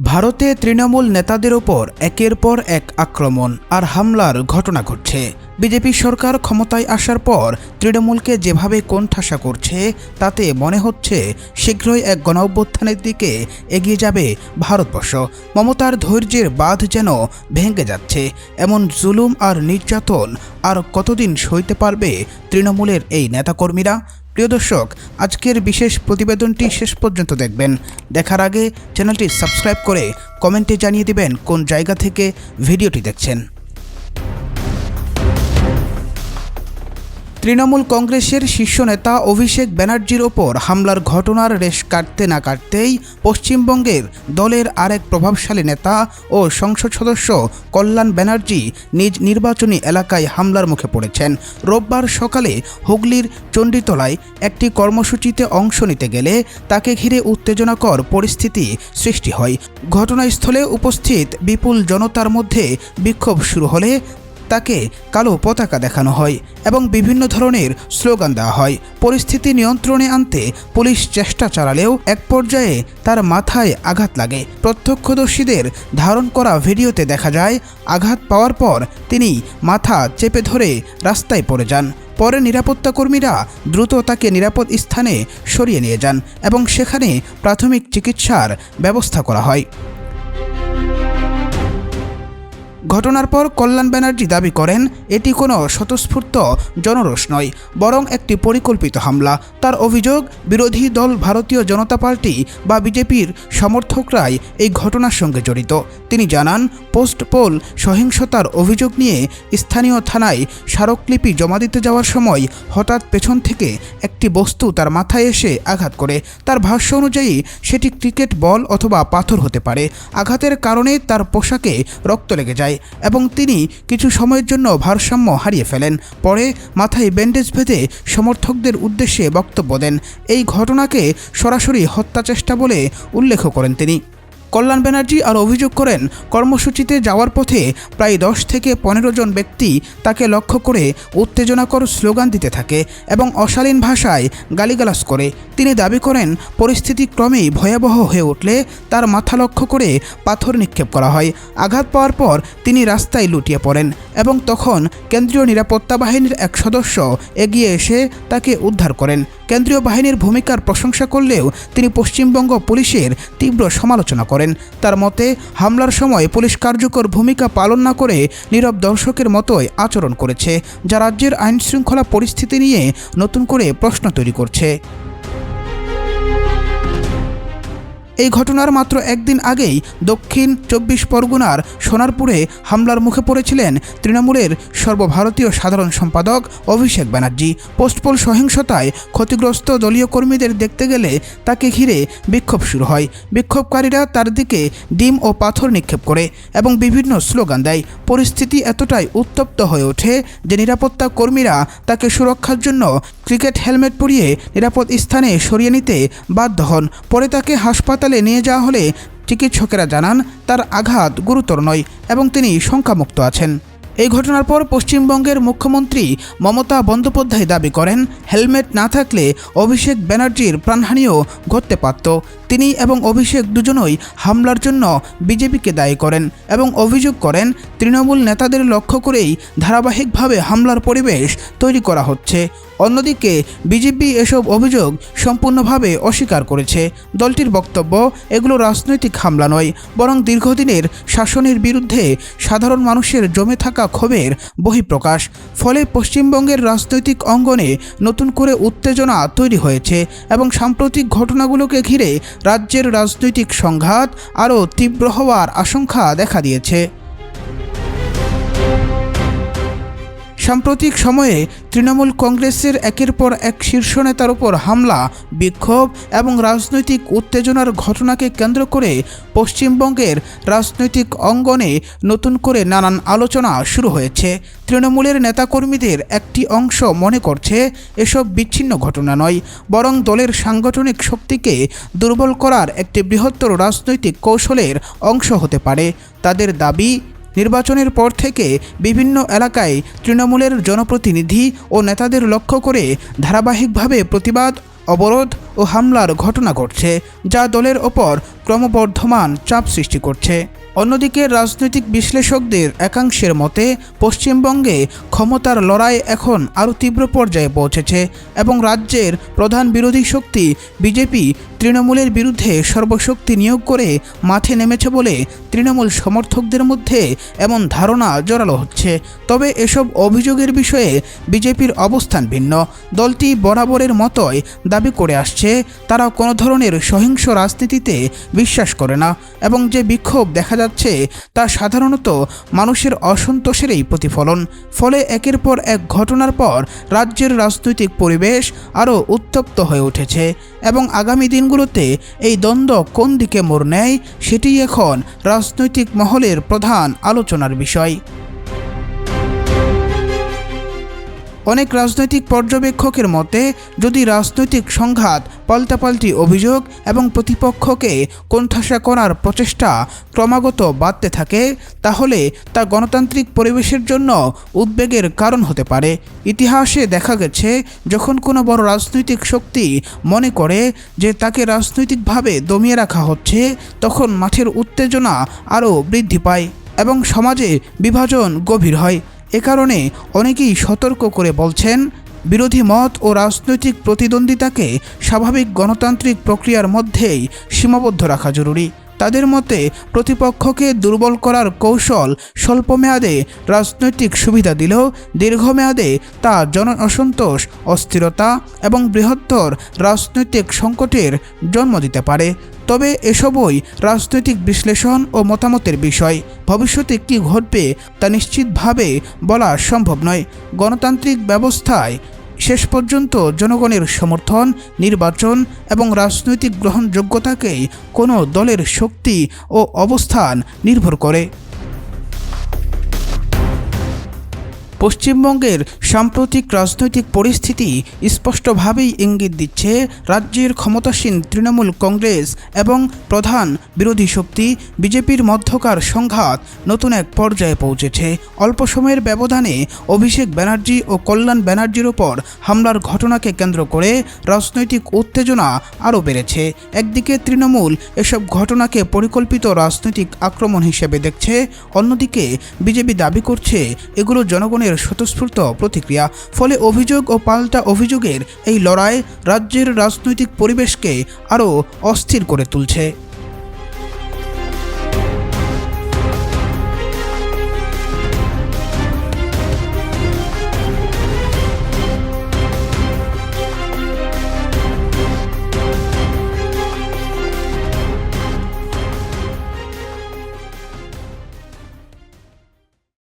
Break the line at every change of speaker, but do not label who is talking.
ভারতে তৃণমূল নেতাদের ওপর একের পর এক আক্রমণ আর হামলার ঘটনা ঘটছে। বিজেপি সরকার ক্ষমতায় আসার পর তৃণমূলকে যেভাবে কোণঠাসা করছে তাতে মনে হচ্ছে শীঘ্রই এক গণঅভ্যুত্থানের দিকে এগিয়ে যাবে ভারতবর্ষ। মমতার ধৈর্যের বাঁধ যেন ভেঙে যাচ্ছে। এমন জুলুম আর নির্যাতন আর কতদিন সইতে পারবে তৃণমূলের এই নেতাকর্মীরা? প্রিয় দর্শক, আজকের বিশেষ প্রতিবেদনটি শেষ পর্যন্ত দেখবেন। দেখার আগে চ্যানেলটি সাবস্ক্রাইব করে কমেন্টে জানিয়ে দিবেন কোন জায়গা থেকে ভিডিওটি দেখছেন। তৃণমূল কংগ্রেসের শীর্ষ নেতা অভিষেক ব্যানার্জির ওপর হামলার ঘটনার রেশ কাটতে না কাটতেই পশ্চিমবঙ্গের দলের আরেক প্রভাবশালী নেতা ও সংসদ সদস্য কল্যাণ ব্যানার্জি নিজ নির্বাচনী এলাকায় হামলার মুখে পড়েছেন। রোববার সকালে হুগলির চণ্ডীতলায় একটি কর্মসূচিতে অংশ নিতে গেলে তাকে ঘিরে উত্তেজনাকর পরিস্থিতি সৃষ্টি হয়। ঘটনাস্থলে উপস্থিত বিপুল জনতার মধ্যে বিক্ষোভ শুরু হলে তাকে কালো পতাকা দেখানো হয় এবং বিভিন্ন ধরনের স্লোগান দেওয়া হয়। পরিস্থিতি নিয়ন্ত্রণে আনতে পুলিশ চেষ্টা চালালেও এক পর্যায়ে তার মাথায় আঘাত লাগে। প্রত্যক্ষদর্শীদের ধারণ করা ভিডিওতে দেখা যায় আঘাত পাওয়ার পর তিনি মাথা চেপে ধরে রাস্তায় পড়ে যান। পরে নিরাপত্তাকর্মীরা দ্রুত তাকে নিরাপদ স্থানে সরিয়ে নিয়ে যান এবং সেখানে প্রাথমিক চিকিৎসার ব্যবস্থা করা হয়। ঘটনার পর কল্যাণ ব্যানার্জি দাবি করেন এটি কোনো স্বতঃস্ফূর্ত জনরোষ নয়, বরং একটি পরিকল্পিত হামলা। তার অভিযোগ, বিরোধী দল ভারতীয় জনতা পার্টি বা বিজেপির সমর্থকরাই এই ঘটনার সঙ্গে জড়িত। তিনি জানান, পোস্ট পোল সহিংসতার অভিযোগ নিয়ে স্থানীয় থানায় স্মারকলিপি জমা দিতে যাওয়ার সময় হঠাৎ পেছন থেকে একটি বস্তু তার মাথায় এসে আঘাত করে। তার ভাষ্য অনুযায়ী সেটি ক্রিকেট বল অথবা পাথর হতে পারে। আঘাতের কারণে তার পোশাকে রক্ত লেগে যায় এবং তিনি কিছু সময়ের জন্য ভারসাম্য হারিয়ে ফেলেন। পরে মাথায় ব্যান্ডেজ বেঁধে সমর্থকদের উদ্দেশ্যে বক্তব্য দেন। এই ঘটনাকে সরাসরি হত্যাচেষ্টা বলে উল্লেখ করেন তিনি। কল্যাণ ব্যানার্জি আর অভিযোগ করেন, কর্মসূচিতে যাওয়ার পথে প্রায় 10 থেকে 15 জন ব্যক্তি তাকে লক্ষ্য করে উত্তেজনাকর স্লোগান দিতে থাকে এবং অশালীন ভাষায় গালিগালাজ করে। তিনি দাবি করেন পরিস্থিতি ক্রমেই ভয়াবহ হয়ে উঠলে তার মাথা লক্ষ্য করে পাথর নিক্ষেপ করা হয়। আঘাত পাওয়ার পর তিনি রাস্তায় লুটিয়ে পড়েন এবং তখন কেন্দ্রীয় নিরাপত্তা বাহিনীর এক সদস্য এগিয়ে এসে তাকে উদ্ধার করেন। কেন্দ্রীয় বাহিনীর ভূমিকার প্রশংসা করলেও তিনি পশ্চিমবঙ্গ পুলিশের তীব্র সমালোচনা করেন। তার মতে, হামলার সময় পুলিশ কার্যকর ভূমিকা পালন না করে নীরব দর্শকের মতোই আচরণ করেছে, যা রাজ্যের আইনশৃঙ্খলা পরিস্থিতি নিয়ে নতুন করে প্রশ্ন তৈরি করছে। এই ঘটনার মাত্র একদিন আগেই দক্ষিণ 24 পরগনার সোনারপুরে হামলার মুখে পড়েছিলেন তৃণমূলের সর্বভারতীয় সাধারণ সম্পাদক অভিষেক ব্যানার্জি। পোস্টপোল সহিংসতায় ক্ষতিগ্রস্ত দলীয় কর্মীদের দেখতে গেলে তাকে ঘিরে বিক্ষোভ শুরু হয়। বিক্ষোভকারীরা তার দিকে ডিম ও পাথর নিক্ষেপ করে এবং বিভিন্ন স্লোগান দেয়। পরিস্থিতি এতটাই উত্তপ্ত হয়ে ওঠে যে নিরাপত্তা কর্মীরা তাকে সুরক্ষার জন্য ক্রিকেট হেলমেট পরিয়ে নিরাপদ স্থানে সরিয়ে নিতে বাধ্য হন। পরে তাকে হাসপাতালে নিয়ে যাওয়া হলে চিকিৎসকেরা জানান তার আঘাত গুরুতর নয় এবং তিনি শঙ্কামুক্ত আছেন। এই ঘটনার পর পশ্চিমবঙ্গের মুখ্যমন্ত্রী মমতা বন্দ্যোপাধ্যায় দাবি করেন হেলমেট না থাকলে অভিষেক ব্যানার্জির প্রাণহানিও ঘটতে পারত। তিনি এবং অভিষেক দুজনই হামলার জন্য বিজেপিকে দায়ী করেন এবং অভিযোগ করেন তৃণমূল নেতাদের লক্ষ্য করেই ধারাবাহিকভাবে হামলার পরিবেশ তৈরি করা হচ্ছে। অন্যদিকে বিজেপি এসব অভিযোগ সম্পূর্ণভাবে অস্বীকার করেছে। দলটির বক্তব্য, এগুলো রাজনৈতিক হামলা নয়, বরং দীর্ঘদিনের শাসনের বিরুদ্ধে সাধারণ মানুষের জমে থাকা ক্ষোভের বহিঃপ্রকাশ। ফলে পশ্চিমবঙ্গের রাজনৈতিক অঙ্গনে নতুন করে উত্তেজনা তৈরি হয়েছে এবং সাম্প্রতিক ঘটনাগুলোকে ঘিরে রাজ্যের রাজনৈতিক সংঘাত আরও তীব্র হওয়ার আশঙ্কা দেখা দিয়েছে। সাম্প্রতিক সময়ে তৃণমূল কংগ্রেসের একের পর এক শীর্ষ নেতার ওপর হামলা, বিক্ষোভ এবং রাজনৈতিক উত্তেজনার ঘটনাকে কেন্দ্র করে পশ্চিমবঙ্গের রাজনৈতিক অঙ্গনে নতুন করে নানান আলোচনা শুরু হয়েছে। তৃণমূলের নেতাকর্মীদের একটি অংশ মনে করছে এসব বিচ্ছিন্ন ঘটনা নয়, বরং দলের সাংগঠনিক শক্তিকে দুর্বল করার একটি বৃহত্তর রাজনৈতিক কৌশলের অংশ হতে পারে। তাদের দাবি, নির্বাচনের পর থেকে বিভিন্ন এলাকায় তৃণমূলের জনপ্রতিনিধি ও নেতাদের লক্ষ্য করে ধারাবাহিকভাবে প্রতিবাদ অবরোধ ও হামলার ঘটনা ঘটছে, যা দলের ওপর ক্রমবর্ধমান চাপ সৃষ্টি করছে। অন্যদিকে রাজনৈতিক বিশ্লেষকদের একাংশের মতে পশ্চিমবঙ্গে ক্ষমতার লড়াই এখন আরও তীব্র পর্যায়ে পৌঁছেছে এবং রাজ্যের প্রধান বিরোধী শক্তি বিজেপি তৃণমূলের বিরুদ্ধে সর্বশক্তি নিয়োগ করে মাঠে নেমেছে বলে তৃণমূল সমর্থকদের মধ্যে এমন ধারণা জোরালো হচ্ছে। তবে এসব অভিযোগের বিষয়ে বিজেপির অবস্থান ভিন্ন। দলটি বরাবরের মতোই দাবি করে আসছে তারা কোনো ধরনের সহিংস রাজনীতিতে বিশ্বাস করে না এবং যে বিক্ষোভ দেখা যাচ্ছে তা সাধারণত মানুষের অসন্তোষেরই প্রতিফলন। ফলে একের পর এক ঘটনার পর রাজ্যের রাজনৈতিক পরিবেশ আরও উত্তপ্ত হয়ে উঠেছে এবং আগামী দিনগুলোতে এই দ্বন্দ্ব কোন দিকে মোড় নেয় সেটিই এখন রাজনৈতিক মহলের প্রধান আলোচনার বিষয়। অনেক রাজনৈতিক পর্যবেক্ষকের মতে যদি রাজনৈতিক সংঘাত, পাল্টাপাল্টি অভিযোগ এবং প্রতিপক্ষকে কোণঠাসা করার প্রচেষ্টা ক্রমাগত বাড়তে থাকে তাহলে তা গণতান্ত্রিক পরিবেশের জন্য উদ্বেগের কারণ হতে পারে। ইতিহাসে দেখা গেছে যখন কোনো বড় রাজনৈতিক শক্তি মনে করে যে তাকে রাজনৈতিকভাবে দমিয়ে রাখা হচ্ছে তখন মাঠের উত্তেজনা আরও বৃদ্ধি পায় এবং সমাজে বিভাজন গভীর হয়। এ কারণে অনেকেই সতর্ক করে বলছেন বিরোধী মত ও রাজনৈতিক প্রতিদ্বন্দ্বিতাকে স্বাভাবিক গণতান্ত্রিক প্রক্রিয়ার মধ্যেই সীমাবদ্ধ রাখা জরুরি। তাদের মতে প্রতিপক্ষকে দুর্বল করার কৌশল স্বল্পমেয়াদে রাজনৈতিক সুবিধা দিলেও দীর্ঘমেয়াদে তা জন অসন্তোষ, অস্থিরতা এবং বৃহত্তর রাজনৈতিক সংকটের জন্ম দিতে পারে। তবে এসবই রাজনৈতিক বিশ্লেষণ ও মতামতের বিষয়। ভবিষ্যতে কী ঘটবে তা নিশ্চিতভাবে বলা সম্ভব নয়। গণতান্ত্রিক ব্যবস্থায় শেষ পর্যন্ত জনগণের সমর্থন, নির্বাচন এবং রাজনৈতিক গ্রহণযোগ্যতাকেই কোনো দলের শক্তি ও অবস্থান নির্ভর করে। পশ্চিমবঙ্গের সাম্প্রতিক রাজনৈতিক পরিস্থিতি স্পষ্টভাবেই ইঙ্গিত দিচ্ছে রাজ্যের ক্ষমতাসীন তৃণমূল কংগ্রেস এবং প্রধান বিরোধী শক্তি বিজেপির মধ্যকার সংঘাত নতুন এক পর্যায়ে পৌঁছেছে। অল্প সময়ের ব্যবধানে অভিষেক ব্যানার্জি ও কল্যাণ ব্যানার্জির ওপর হামলার ঘটনাকে কেন্দ্র করে রাজনৈতিক উত্তেজনা আরও বেড়েছে। একদিকে তৃণমূল এসব ঘটনাকে পরিকল্পিত রাজনৈতিক আক্রমণ হিসেবে দেখছে, অন্যদিকে বিজেপি দাবি করছে এগুলো জনগণের স্বতঃস্ফূর্ত প্রতিক্রিয়া। ফলে অভিযোগ ও পাল্টা অভিযোগের এই লড়াই রাজ্যের রাজনৈতিক পরিবেশকে আরও অস্থির করে তুলছে।